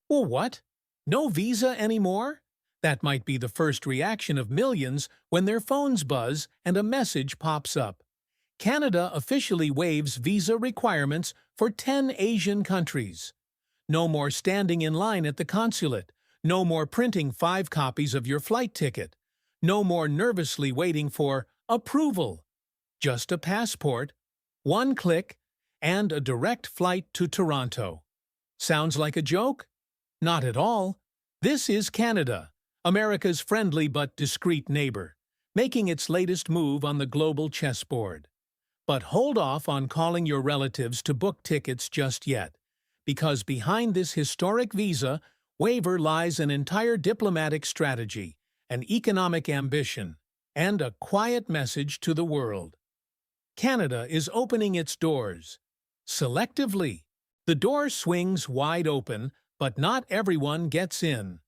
Well, what? No visa anymore? That might be the first reaction of millions when their phones buzz and a message pops up. Canada officially waives visa requirements for 10 Asian countries. No more standing in line at the consulate. No more printing 5 copies of your flight ticket. No more nervously waiting for approval. Just a passport, one click, and a direct flight to Toronto. Sounds like a joke? Not at all. This is Canada, America's friendly but discreet neighbor, making its latest move on the global chessboard. But hold off on calling your relatives to book tickets just yet, because behind this historic visa waiver lies an entire diplomatic strategy, an economic ambition, and a quiet message to the world. Canada is opening its doors. Selectively. The door swings wide open, but not everyone gets in.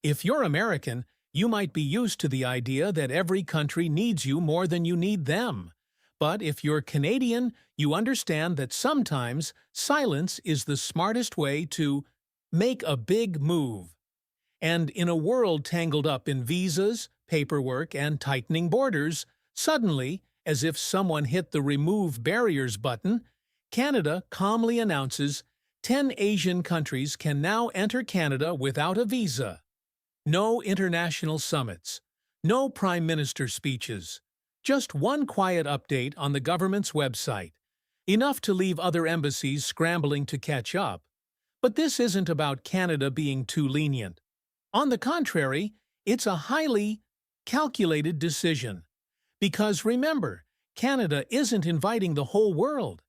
If you're American, you might be used to the idea that every country needs you more than you need them. But if you're Canadian, you understand that sometimes silence is the smartest way to make a big move. And in a world tangled up in visas, paperwork, and tightening borders, suddenly, as if someone hit the Remove Barriers button, Canada calmly announces 10 Asian countries can now enter Canada without a visa. No international summits, no prime minister speeches, just one quiet update on the government's website, enough to leave other embassies scrambling to catch up. But this isn't about Canada being too lenient. On the contrary, it's a highly calculated decision. Because remember, Canada isn't inviting the whole world.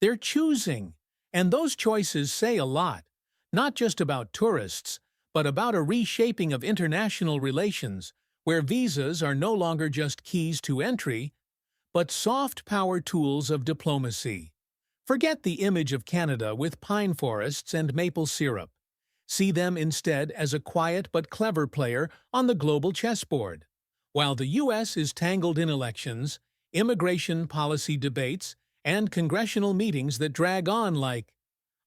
They're choosing, and those choices say a lot, not just about tourists, but about a reshaping of international relations where visas are no longer just keys to entry, but soft power tools of diplomacy. Forget the image of Canada with pine forests and maple syrup. See them instead as a quiet but clever player on the global chessboard. While the U.S. is tangled in elections, immigration policy debates, and congressional meetings that drag on like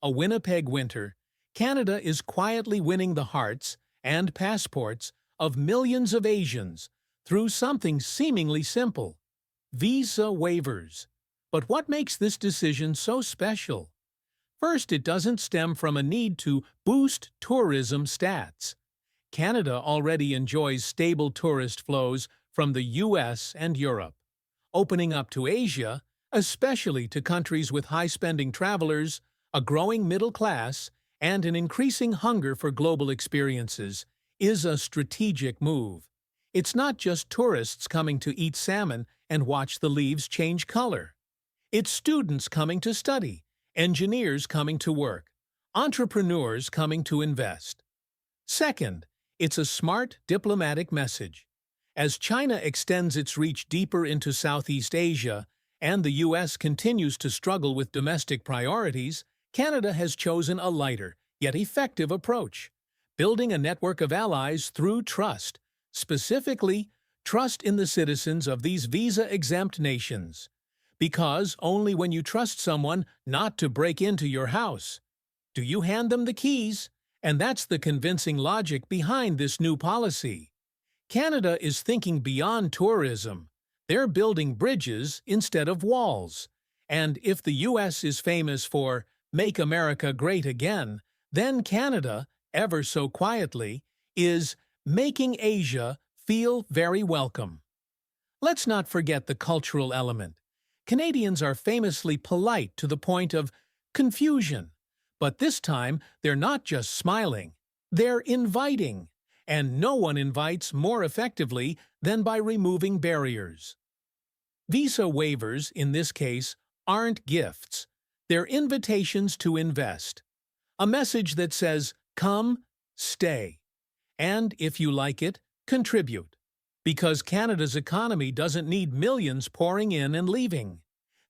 a Winnipeg winter, Canada is quietly winning the hearts and passports of millions of Asians through something seemingly simple: visa waivers. But what makes this decision so special? First, it doesn't stem from a need to boost tourism stats. Canada already enjoys stable tourist flows from the US and Europe. Opening up to Asia, especially to countries with high-spending travelers, a growing middle class, and an increasing hunger for global experiences, is a strategic move. It's not just tourists coming to eat salmon and watch the leaves change color. It's students coming to study, engineers coming to work, entrepreneurs coming to invest. Second, it's a smart diplomatic message. As China extends its reach deeper into Southeast Asia and the U.S. continues to struggle with domestic priorities, Canada has chosen a lighter, yet effective approach, building a network of allies through trust, specifically trust in the citizens of these visa-exempt nations. Because only when you trust someone not to break into your house do you hand them the keys, and that's the convincing logic behind this new policy. Canada is thinking beyond tourism. They're building bridges instead of walls. And if the U.S. is famous for "Make America Great Again," then Canada, ever so quietly, is making Asia feel very welcome. Let's not forget the cultural element. Canadians are famously polite to the point of confusion. But this time, they're not just smiling. They're inviting. And no one invites more effectively than by removing barriers. Visa waivers, in this case, aren't gifts. They're invitations to invest. A message that says, come, stay. And, if you like it, contribute. Because Canada's economy doesn't need millions pouring in and leaving.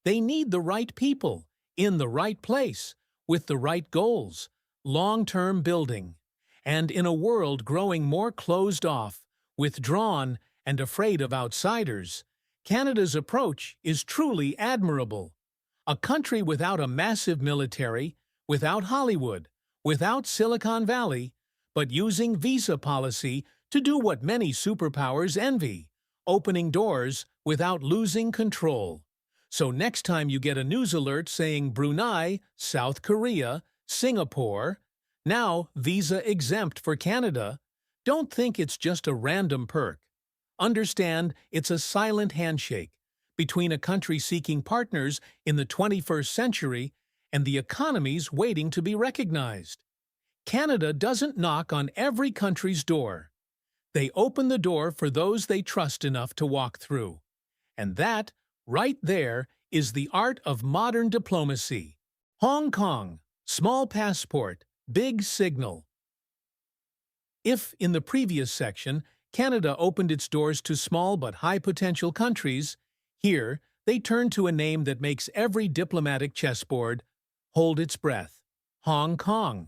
They need the right people, in the right place, with the right goals, long-term building. And in a world growing more closed off, withdrawn, and afraid of outsiders, Canada's approach is truly admirable. A country without a massive military, without Hollywood, without Silicon Valley, but using visa policy to do what many superpowers envy, opening doors without losing control. So next time you get a news alert saying Brunei, South Korea, Singapore, now visa exempt for Canada, don't think it's just a random perk. Understand it's a silent handshake between a country seeking partners in the 21st century and the economies waiting to be recognized. Canada doesn't knock on every country's door. They open the door for those they trust enough to walk through. And that, right there, is the art of modern diplomacy. Hong Kong, small passport, big signal. If, in the previous section, Canada opened its doors to small but high-potential countries, here they turn to a name that makes every diplomatic chessboard hold its breath: Hong Kong.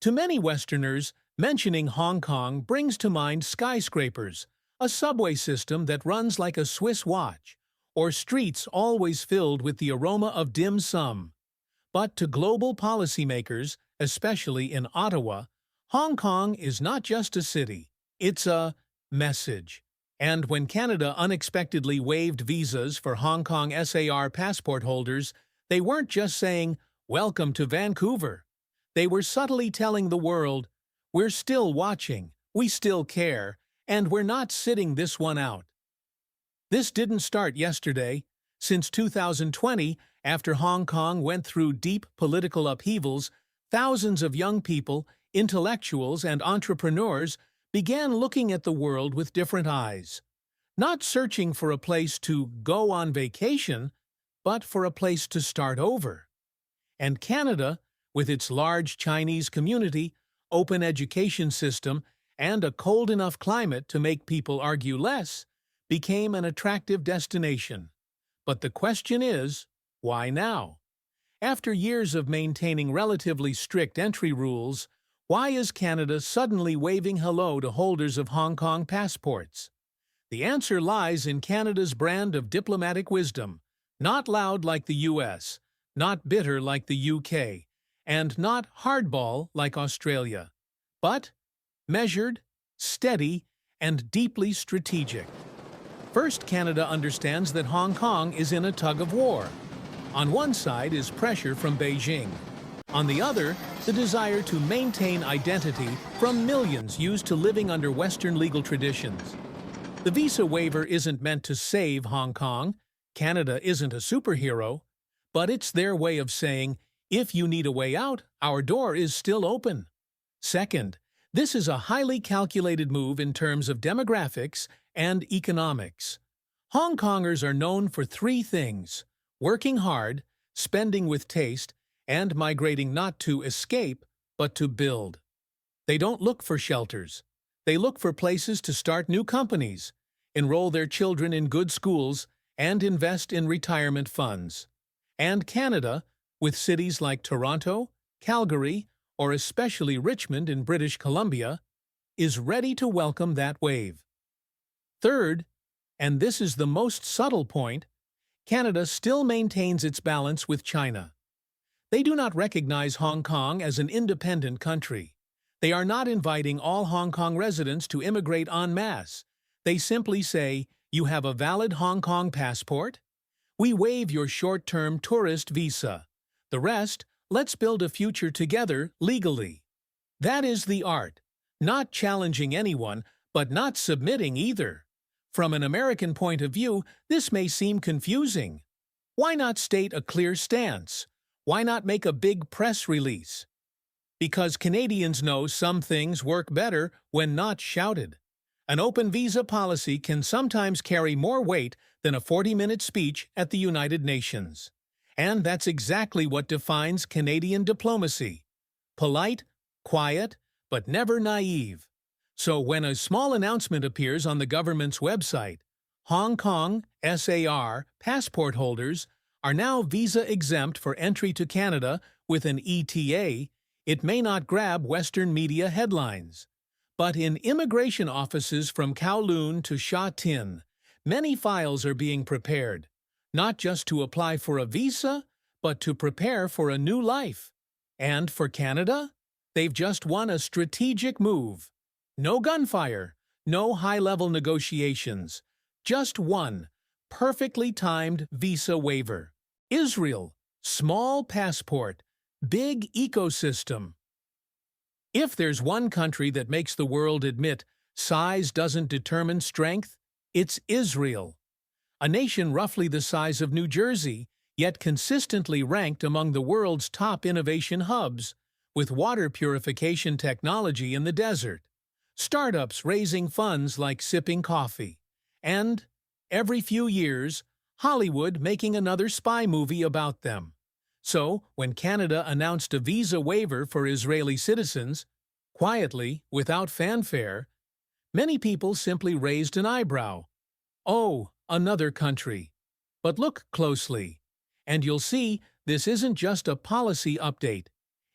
To many Westerners, mentioning Hong Kong brings to mind skyscrapers, a subway system that runs like a Swiss watch, or streets always filled with the aroma of dim sum. But to global policymakers, especially in Ottawa, Hong Kong is not just a city, it's a message. And when Canada unexpectedly waived visas for Hong Kong SAR passport holders, they weren't just saying, "Welcome to Vancouver." They were subtly telling the world, "We're still watching, we still care, and we're not sitting this one out." This didn't start yesterday. Since 2020, after Hong Kong went through deep political upheavals, thousands of young people, intellectuals, and entrepreneurs began looking at the world with different eyes. Not searching for a place to go on vacation, but for a place to start over. And Canada, with its large Chinese community, open education system, and a cold enough climate to make people argue less, became an attractive destination. But the question is, why now? After years of maintaining relatively strict entry rules, why is Canada suddenly waving hello to holders of Hong Kong passports? The answer lies in Canada's brand of diplomatic wisdom, not loud like the US, not bitter like the UK, and not hardball like Australia, but measured, steady, and deeply strategic. First, Canada understands that Hong Kong is in a tug-of-war. On one side is pressure from Beijing. On the other, the desire to maintain identity from millions used to living under Western legal traditions. The visa waiver isn't meant to save Hong Kong. Canada isn't a superhero. But it's their way of saying, if you need a way out, our door is still open. Second, this is a highly calculated move in terms of demographics and economics. Hong Kongers are known for three things: working hard, spending with taste, and migrating not to escape, but to build. They don't look for shelters. They look for places to start new companies, enroll their children in good schools, and invest in retirement funds. And Canada, with cities like Toronto, Calgary, or especially Richmond in British Columbia, is ready to welcome that wave. Third, and this is the most subtle point, Canada still maintains its balance with China. They do not recognize Hong Kong as an independent country. They are not inviting all Hong Kong residents to immigrate en masse. They simply say, "You have a valid Hong Kong passport? We waive your short-term tourist visa. The rest, let's build a future together legally." That is the art. Not challenging anyone, but not submitting either. From an American point of view, this may seem confusing. Why not state a clear stance? Why not make a big press release? Because Canadians know some things work better when not shouted. An open visa policy can sometimes carry more weight than a 40-minute speech at the United Nations. And that's exactly what defines Canadian diplomacy. Polite, quiet, but never naive. So when a small announcement appears on the government's website, Hong Kong SAR passport holders are now visa-exempt for entry to Canada with an ETA, it may not grab Western media headlines. But in immigration offices from Kowloon to Sha Tin, many files are being prepared, not just to apply for a visa, but to prepare for a new life. And for Canada? they've just won a strategic move. No gunfire, no high-level negotiations, just one perfectly timed visa waiver. Israel, small passport, big ecosystem. If there's one country that makes the world admit size doesn't determine strength, it's Israel. A nation roughly the size of New Jersey, yet consistently ranked among the world's top innovation hubs, with water purification technology in the desert, startups raising funds like sipping coffee, and, every few years, Hollywood making another spy movie about them. So, when Canada announced a visa waiver for Israeli citizens, quietly, without fanfare, many people simply raised an eyebrow. Oh, another country. But look closely, and you'll see this isn't just a policy update.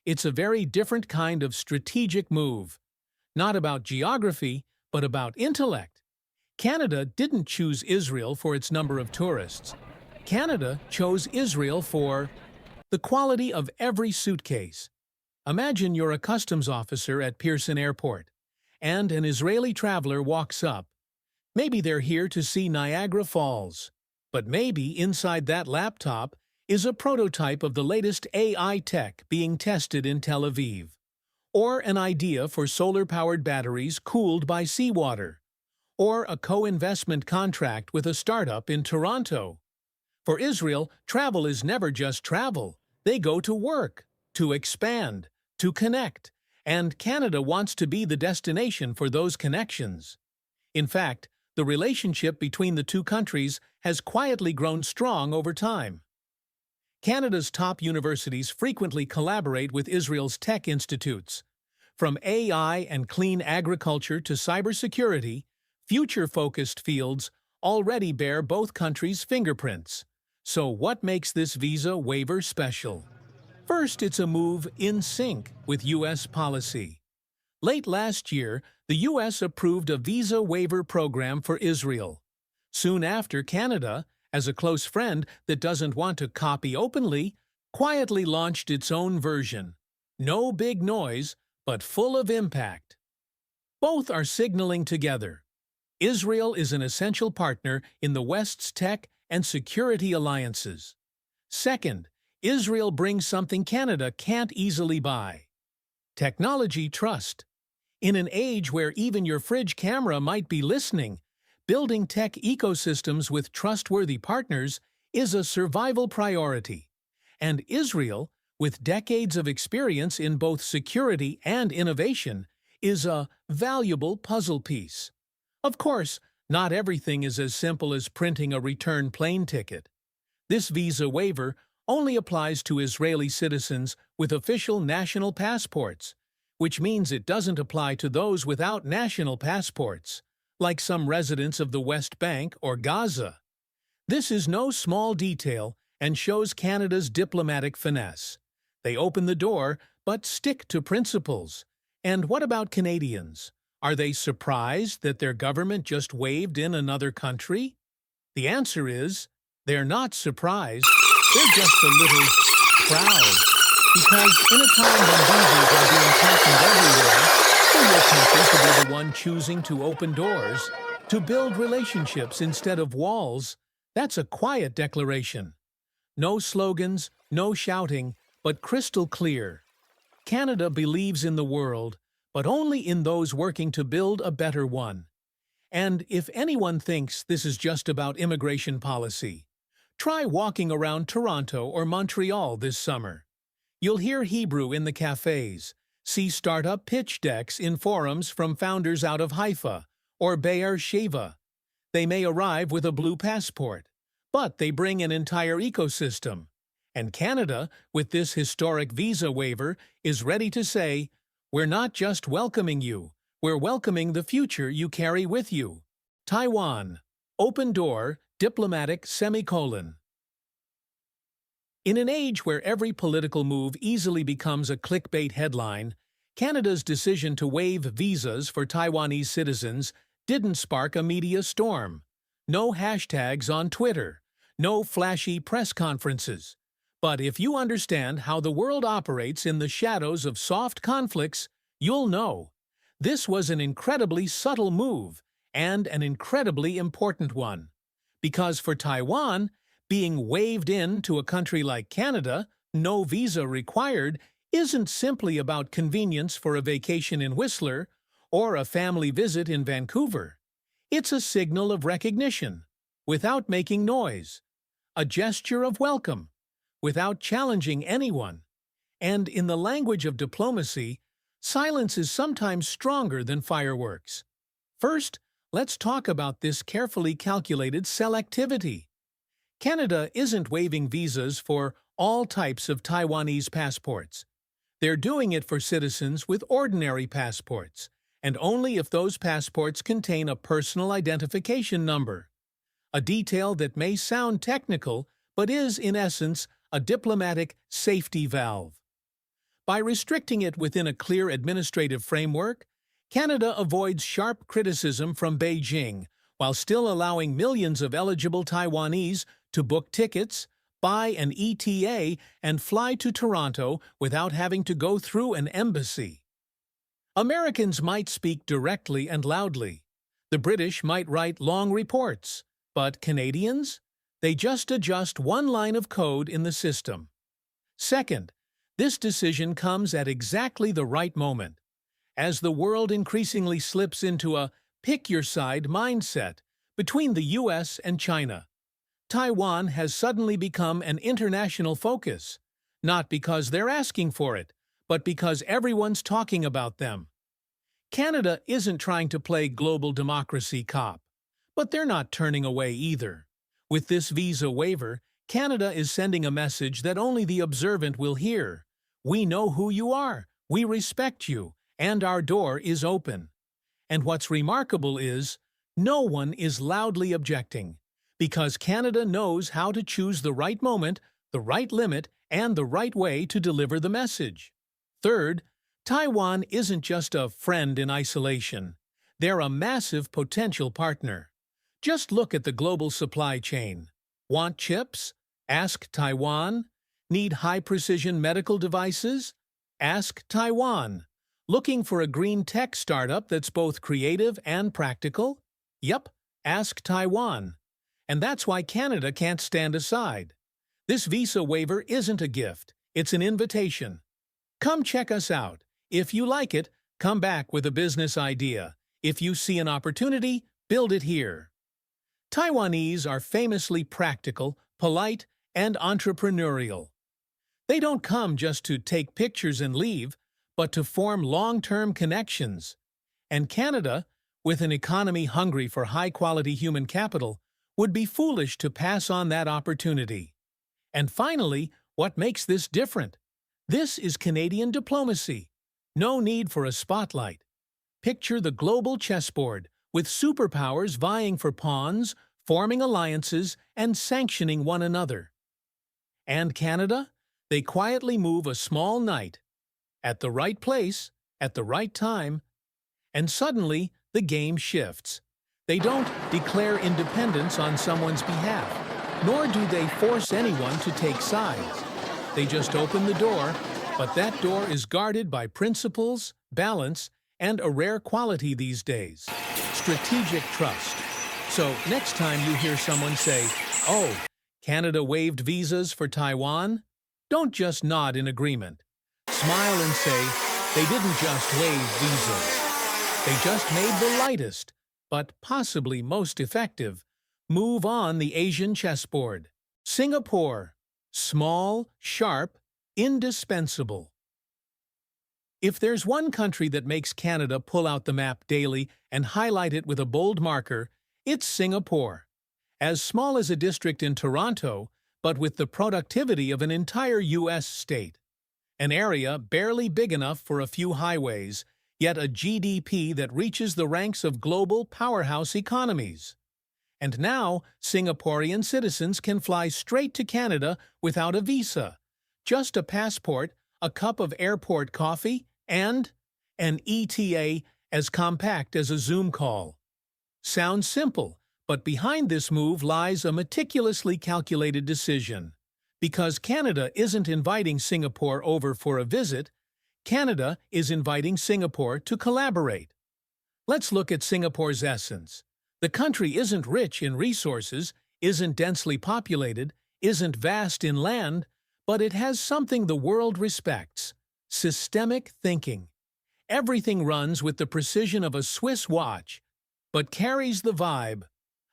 It's a very different kind of strategic move. Not about geography, but about intellect. Canada didn't choose Israel for its number of tourists. Canada chose Israel for the quality of every suitcase. Imagine you're a customs officer at Pearson Airport, and an Israeli traveler walks up. Maybe they're here to see Niagara Falls, but maybe inside that laptop is a prototype of the latest AI tech being tested in Tel Aviv, or an idea for solar-powered batteries cooled by seawater, or a co-investment contract with a startup in Toronto. For Israel, travel is never just travel. They go to work, to expand, to connect, and Canada wants to be the destination for those connections. In fact, the relationship between the two countries has quietly grown strong over time. Canada's top universities frequently collaborate with Israel's tech institutes. From AI and clean agriculture to cybersecurity, future-focused fields already bear both countries' fingerprints. So what makes this visa waiver special? First, it's a move in sync with U.S. policy. Late last year, the U.S. approved a visa waiver program for Israel. Soon after, Canada, as a close friend that doesn't want to copy openly, quietly launched its own version. No big noise, but full of impact. Both are signaling together. Israel is an essential partner in the West's tech and security alliances. Second, Israel brings something Canada can't easily buy: technology trust. In an age where even your fridge camera might be listening, building tech ecosystems with trustworthy partners is a survival priority. And Israel, with decades of experience in both security and innovation, is a valuable puzzle piece. Of course, not everything is as simple as printing a return plane ticket. This visa waiver only applies to Israeli citizens with official national passports, which means it doesn't apply to those without national passports, like some residents of the West Bank or Gaza. This is no small detail and shows Canada's diplomatic finesse. They open the door, but stick to principles. And what about Canadians? Are they surprised that their government just waived in another country? The answer is, they're not surprised, they're just a little proud. Because in a time when visas are being patented everywhere, for your country to be the one choosing to open doors, to build relationships instead of walls, that's a quiet declaration. No slogans, no shouting, but crystal clear. Canada believes in the world, but only in those working to build a better one. And if anyone thinks this is just about immigration policy, try walking around Toronto or Montreal this summer. You'll hear Hebrew in the cafes, see startup pitch decks in forums from founders out of Haifa or Be'er Sheva. They may arrive with a blue passport, but they bring an entire ecosystem. And Canada, with this historic visa waiver, is ready to say, we're not just welcoming you, we're welcoming the future you carry with you. Taiwan. Open door, diplomatic semicolon. In an age where every political move easily becomes a clickbait headline, Canada's decision to waive visas for Taiwanese citizens didn't spark a media storm. No hashtags on Twitter, no flashy press conferences. But if you understand how the world operates in the shadows of soft conflicts, you'll know. This was an incredibly subtle move, and an incredibly important one. Because for Taiwan, being waived in to a country like Canada, no visa required, isn't simply about convenience for a vacation in Whistler or a family visit in Vancouver. It's a signal of recognition, without making noise, a gesture of welcome, without challenging anyone. And in the language of diplomacy, silence is sometimes stronger than fireworks. First, let's talk about this carefully calculated selectivity. Canada isn't waiving visas for all types of Taiwanese passports. They're doing it for citizens with ordinary passports, and only if those passports contain a personal identification number. A detail that may sound technical, but is, in essence, a diplomatic safety valve. By restricting it within a clear administrative framework, Canada avoids sharp criticism from Beijing while still allowing millions of eligible Taiwanese to book tickets, buy an ETA, and fly to Toronto without having to go through an embassy. Americans might speak directly and loudly. The British might write long reports. But Canadians? They just adjust one line of code in the system. Second, this decision comes at exactly the right moment. As the world increasingly slips into a pick-your-side mindset between the US and China, Taiwan has suddenly become an international focus, not because they're asking for it, but because everyone's talking about them. Canada isn't trying to play global democracy cop, but they're not turning away either. With this visa waiver, Canada is sending a message that only the observant will hear. We know who you are, we respect you, and our door is open. And what's remarkable is, no one is loudly objecting, because Canada knows how to choose the right moment, the right limit, and the right way to deliver the message. Third, Taiwan isn't just a friend in isolation. They're a massive potential partner. Just look at the global supply chain. Want chips? Ask Taiwan. Need high-precision medical devices? Ask Taiwan. Looking for a green tech startup that's both creative and practical? Yup, ask Taiwan. And that's why Canada can't stand aside. This visa waiver isn't a gift, it's an invitation. Come check us out. If you like it, come back with a business idea. If you see an opportunity, build it here. Taiwanese are famously practical, polite, and entrepreneurial. They don't come just to take pictures and leave, but to form long-term connections. And Canada, with an economy hungry for high-quality human capital, would be foolish to pass on that opportunity. And finally, what makes this different? This is Canadian diplomacy. No need for a spotlight. Picture the global chessboard, with superpowers vying for pawns, forming alliances, and sanctioning one another. And Canada? They quietly move a small knight, at the right place, at the right time, and suddenly the game shifts. They don't declare independence on someone's behalf, nor do they force anyone to take sides. They just open the door, but that door is guarded by principles, balance, and a rare quality these days: strategic trust. So next time you hear someone say, "Oh, Canada waived visas for Taiwan," don't just nod in agreement. Smile and say, they didn't just waive visas. They just made the lightest, but possibly most effective, move on the Asian chessboard. Singapore. Small, sharp, indispensable. If there's one country that makes Canada pull out the map daily and highlight it with a bold marker, it's Singapore. As small as a district in Toronto, but with the productivity of an entire U.S. state. An area barely big enough for a few highways, yet a GDP that reaches the ranks of global powerhouse economies. And now, Singaporean citizens can fly straight to Canada without a visa. Just a passport, a cup of airport coffee, and an ETA as compact as a Zoom call. Sounds simple, but behind this move lies a meticulously calculated decision. Because Canada isn't inviting Singapore over for a visit, Canada is inviting Singapore to collaborate. Let's look at Singapore's essence. The country isn't rich in resources, isn't densely populated, isn't vast in land, but it has something the world respects: systemic thinking. Everything runs with the precision of a Swiss watch, but carries the vibe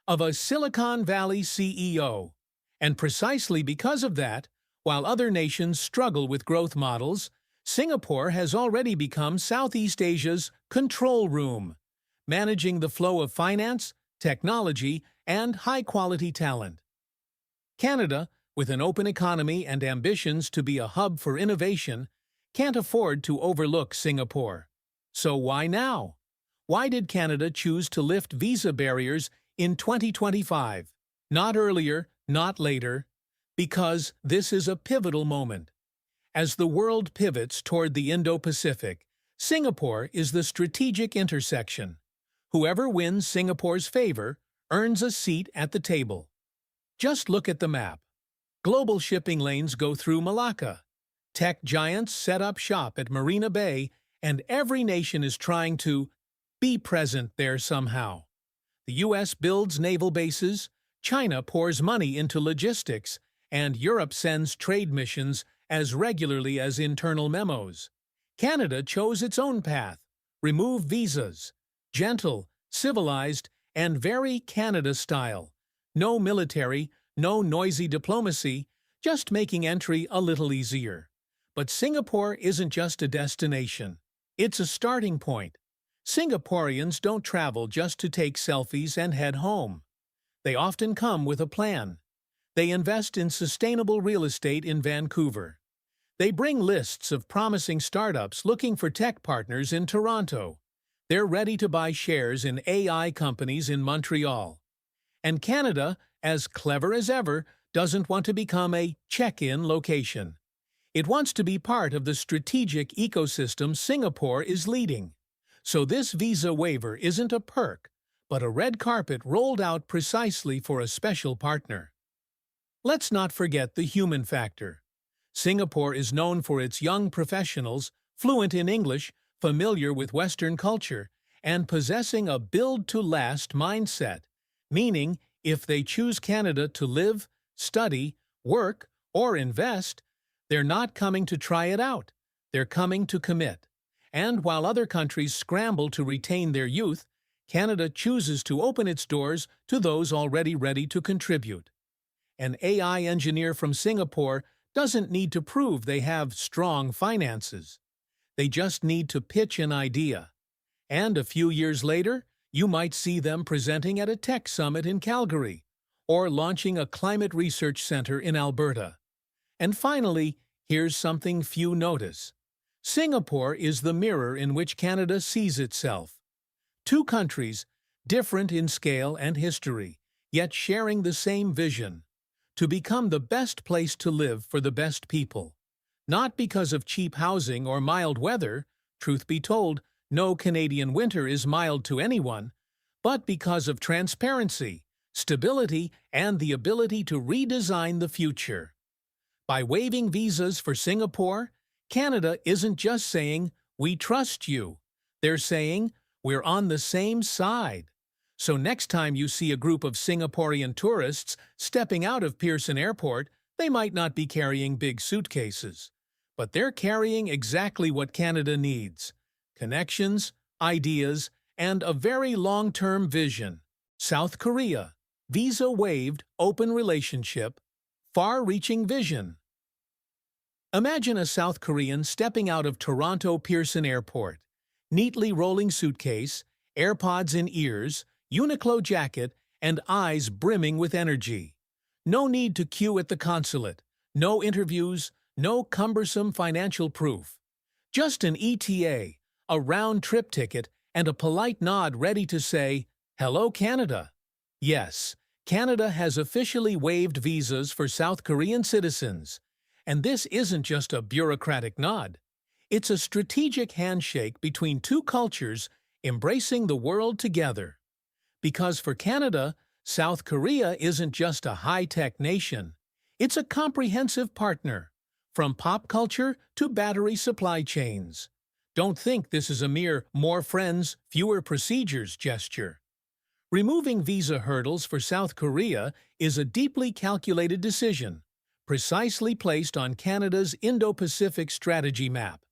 of a Silicon Valley CEO. And precisely because of that, while other nations struggle with growth models, Singapore has already become Southeast Asia's control room, managing the flow of finance, technology, and high-quality talent. Canada, with an open economy and ambitions to be a hub for innovation, can't afford to overlook Singapore. So why now? Why did Canada choose to lift visa barriers in 2025? Not earlier, not later, because this is a pivotal moment. As the world pivots toward the Indo-Pacific, Singapore is the strategic intersection. Whoever wins Singapore's favor earns a seat at the table. Just look at the map. Global shipping lanes go through Malacca. Tech giants set up shop at Marina Bay, and every nation is trying to be present there somehow. The U.S. builds naval bases, China pours money into logistics, and Europe sends trade missions as regularly as internal memos. Canada chose its own path: remove visas. Gentle, civilized, and very Canada style. No military, no noisy diplomacy, just making entry a little easier. But Singapore isn't just a destination. It's a starting point. Singaporeans don't travel just to take selfies and head home. They often come with a plan. They invest in sustainable real estate in Vancouver. They bring lists of promising startups looking for tech partners in Toronto. They're ready to buy shares in AI companies in Montreal. And Canada, as clever as ever, doesn't want to become a check-in location. It wants to be part of the strategic ecosystem Singapore is leading. So this visa waiver isn't a perk, but a red carpet rolled out precisely for a special partner. Let's not forget the human factor. Singapore is known for its young professionals, fluent in English, familiar with Western culture, and possessing a build-to-last mindset, meaning if they choose Canada to live, study, work, or invest, they're not coming to try it out. They're coming to commit. And while other countries scramble to retain their youth, Canada chooses to open its doors to those already ready to contribute. An AI engineer from Singapore doesn't need to prove they have strong finances. They just need to pitch an idea. And a few years later, you might see them presenting at a tech summit in Calgary, or launching a climate research center in Alberta. And finally, here's something few notice. Singapore is the mirror in which Canada sees itself. Two countries, different in scale and history, yet sharing the same vision: to become the best place to live for the best people. Not because of cheap housing or mild weather, truth be told, no Canadian winter is mild to anyone, but because of transparency, stability, and the ability to redesign the future. By waiving visas for Singapore, Canada isn't just saying, "We trust you." They're saying, "We're on the same side." So next time you see a group of Singaporean tourists stepping out of Pearson Airport, they might not be carrying big suitcases. But they're carrying exactly what Canada needs: connections, ideas, and a very long-term vision. South Korea, visa-waived, open relationship, far-reaching vision. Imagine a South Korean stepping out of Toronto Pearson Airport, neatly rolling suitcase, AirPods in ears, Uniqlo jacket, and eyes brimming with energy. No need to queue at the consulate, no interviews, no cumbersome financial proof. Just an ETA, a round-trip ticket, and a polite nod ready to say, "Hello, Canada." Yes, Canada has officially waived visas for South Korean citizens. And this isn't just a bureaucratic nod. It's a strategic handshake between two cultures embracing the world together. Because for Canada, South Korea isn't just a high-tech nation. It's a comprehensive partner, from pop culture to battery supply chains. Don't think this is a mere more friends, fewer procedures gesture. Removing visa hurdles for South Korea is a deeply calculated decision, precisely placed on Canada's Indo-Pacific strategy map.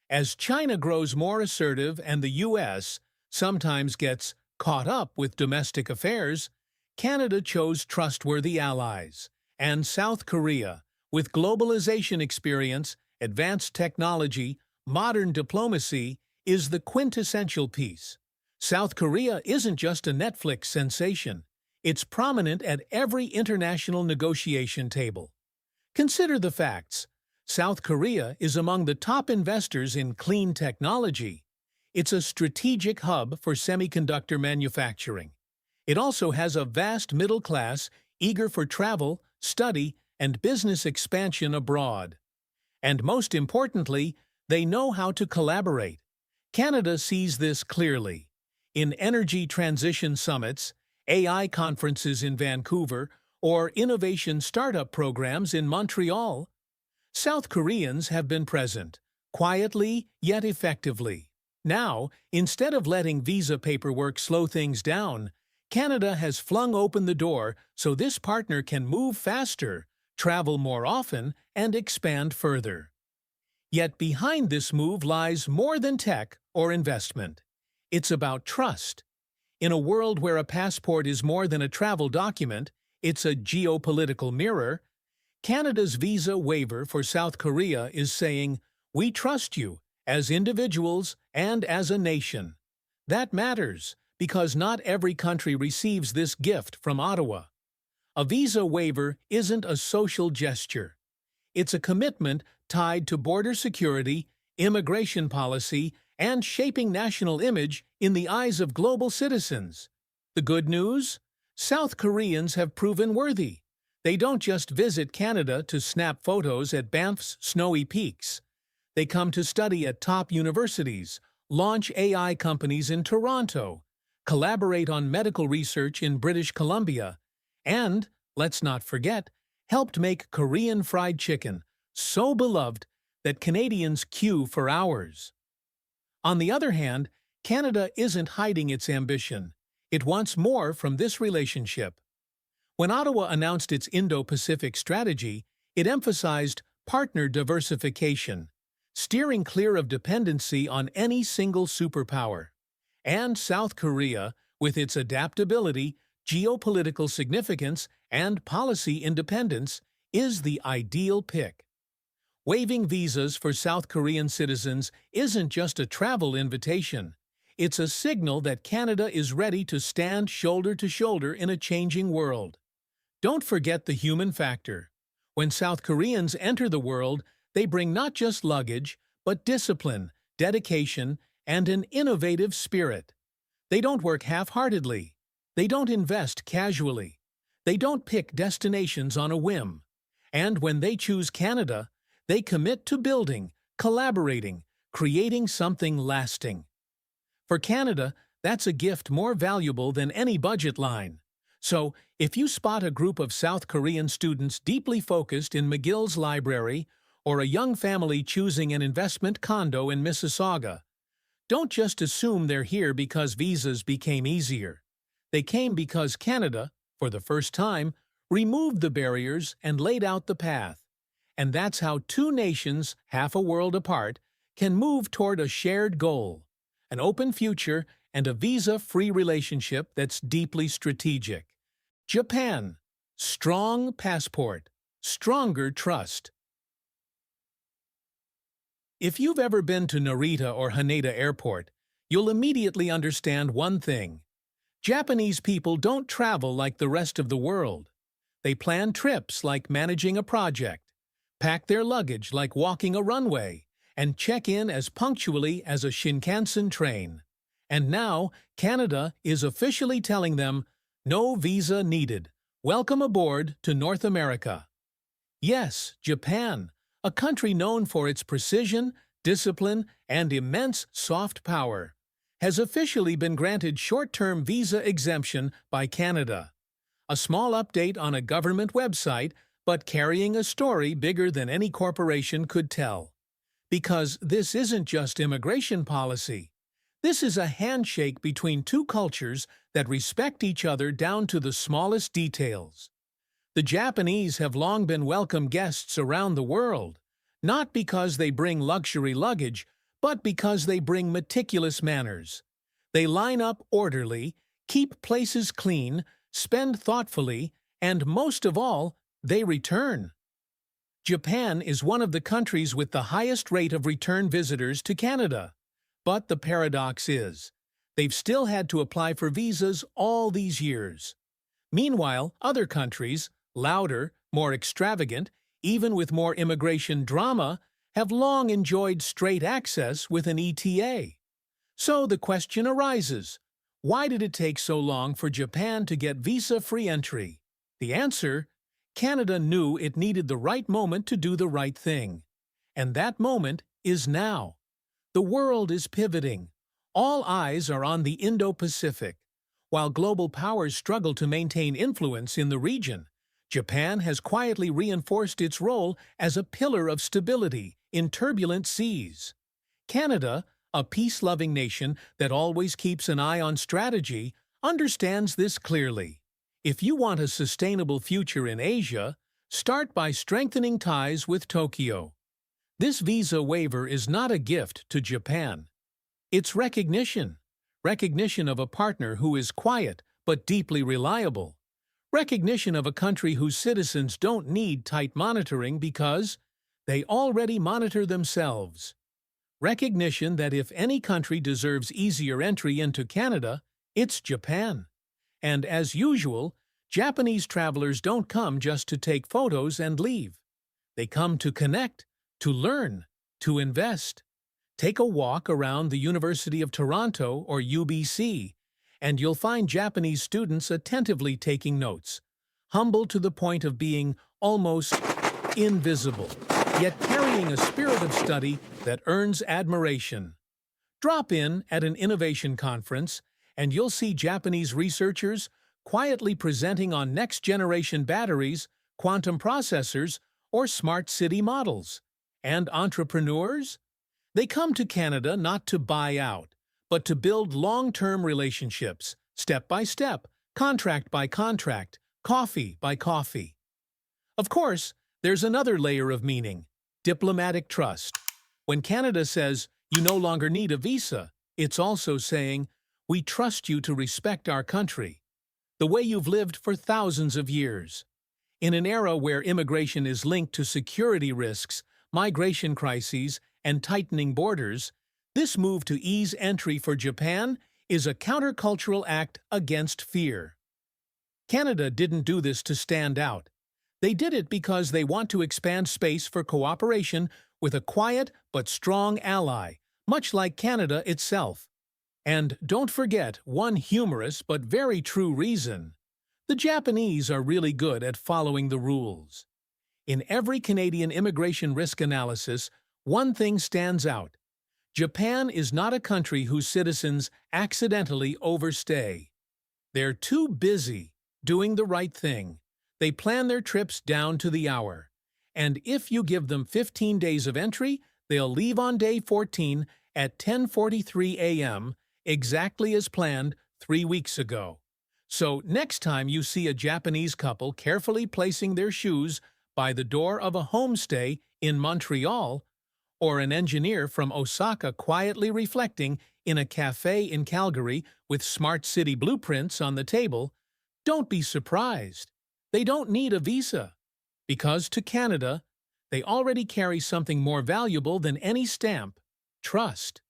As China grows more assertive and the U.S. sometimes gets caught up with domestic affairs, Canada chose trustworthy allies, and South Korea, with globalization experience, advanced technology, modern diplomacy, is the quintessential piece. South Korea isn't just a Netflix sensation. It's prominent at every international negotiation table. Consider the facts. South Korea is among the top investors in clean technology. It's a strategic hub for semiconductor manufacturing. It also has a vast middle class eager for travel, study, and business expansion abroad. And most importantly, they know how to collaborate. Canada sees this clearly. In energy transition summits, AI conferences in Vancouver, or innovation startup programs in Montreal, South Koreans have been present, quietly yet effectively. Now, instead of letting visa paperwork slow things down, Canada has flung open the door so this partner can move faster, travel more often, and expand further. Yet behind this move lies more than tech or investment. It's about trust. In a world where a passport is more than a travel document, it's a geopolitical mirror, Canada's visa waiver for South Korea is saying, "We trust you, as individuals and as a nation." That matters, because not every country receives this gift from Ottawa. A visa waiver isn't a social gesture. It's a commitment tied to border security, immigration policy, and shaping national image in the eyes of global citizens. The good news? South Koreans have proven worthy. They don't just visit Canada to snap photos at Banff's snowy peaks. They come to study at top universities, launch AI companies in Toronto, collaborate on medical research in British Columbia, and, let's not forget, helped make Korean fried chicken so beloved that Canadians queue for hours. On the other hand, Canada isn't hiding its ambition. It wants more from this relationship. When Ottawa announced its Indo-Pacific strategy, it emphasized partner diversification, steering clear of dependency on any single superpower. And South Korea, with its adaptability, geopolitical significance, and policy independence, is the ideal pick. Waiving visas for South Korean citizens isn't just a travel invitation. It's a signal that Canada is ready to stand shoulder to shoulder in a changing world. Don't forget the human factor. When South Koreans enter the world, they bring not just luggage, but discipline, dedication, and an innovative spirit. They don't work half-heartedly. They don't invest casually. They don't pick destinations on a whim. And when they choose Canada, they commit to building, collaborating, creating something lasting. For Canada, that's a gift more valuable than any budget line. So, if you spot a group of South Korean students deeply focused in McGill's library, or a young family choosing an investment condo in Mississauga, don't just assume they're here because visas became easier. They came because Canada, for the first time, removed the barriers and laid out the path. And that's how two nations, half a world apart, can move toward a shared goal, an open future and a visa-free relationship that's deeply strategic. Japan. Strong passport. Stronger trust. If you've ever been to Narita or Haneda Airport, you'll immediately understand one thing. Japanese people don't travel like the rest of the world. They plan trips like managing a project, pack their luggage like walking a runway, and check in as punctually as a Shinkansen train. And now, Canada is officially telling them, no visa needed. Welcome aboard to North America. Yes, Japan, a country known for its precision, discipline, and immense soft power, has officially been granted short-term visa exemption by Canada. A small update on a government website, but carrying a story bigger than any corporation could tell. Because this isn't just immigration policy. This is a handshake between two cultures that respect each other down to the smallest details. The Japanese have long been welcome guests around the world, not because they bring luxury luggage, but because they bring meticulous manners. They line up orderly, keep places clean, spend thoughtfully, and most of all, they return. Japan is one of the countries with the highest rate of return visitors to Canada. But the paradox is, they've still had to apply for visas all these years. Meanwhile, other countries, louder, more extravagant, even with more immigration drama, have long enjoyed straight access with an ETA. So the question arises, why did it take so long for Japan to get visa-free entry? The answer: Canada knew it needed the right moment to do the right thing. And that moment is now. The world is pivoting. All eyes are on the Indo-Pacific. While global powers struggle to maintain influence in the region, Japan has quietly reinforced its role as a pillar of stability in turbulent seas. Canada, a peace-loving nation that always keeps an eye on strategy, understands this clearly. If you want a sustainable future in Asia, start by strengthening ties with Tokyo. This visa waiver is not a gift to Japan. It's recognition. Recognition of a partner who is quiet but deeply reliable. Recognition of a country whose citizens don't need tight monitoring because they already monitor themselves. Recognition that if any country deserves easier entry into Canada, it's Japan. And as usual, Japanese travelers don't come just to take photos and leave. They come to connect, to learn, to invest. Take a walk around the University of Toronto or UBC, and you'll find Japanese students attentively taking notes, humble to the point of being almost invisible, yet carrying a spirit of study that earns admiration. Drop in at an innovation conference, and you'll see Japanese researchers quietly presenting on next-generation batteries, quantum processors, or smart city models. And entrepreneurs? They come to Canada not to buy out, but to build long-term relationships, step by step, contract by contract, coffee by coffee. Of course, there's another layer of meaning: diplomatic trust. When Canada says, "You no longer need a visa," it's also saying, "We trust you to respect our country, the way you've lived for thousands of years." In an era where immigration is linked to security risks, migration crises, and tightening borders, this move to ease entry for Japan is a countercultural act against fear. Canada didn't do this to stand out. They did it because they want to expand space for cooperation with a quiet but strong ally, much like Canada itself. And don't forget one humorous but very true reason: the Japanese are really good at following the rules. In every Canadian immigration risk analysis, one thing stands out: Japan is not a country whose citizens accidentally overstay. They're too busy doing the right thing. They plan their trips down to the hour. And if you give them 15 days of entry, they'll leave on day 14 at 10:43 a.m., exactly as planned 3 weeks ago. So next time you see a Japanese couple carefully placing their shoes by the door of a homestay in Montreal, or an engineer from Osaka quietly reflecting in a cafe in Calgary with smart city blueprints on the table, don't be surprised. They don't need a visa. Because to Canada, they already carry something more valuable than any stamp: trust.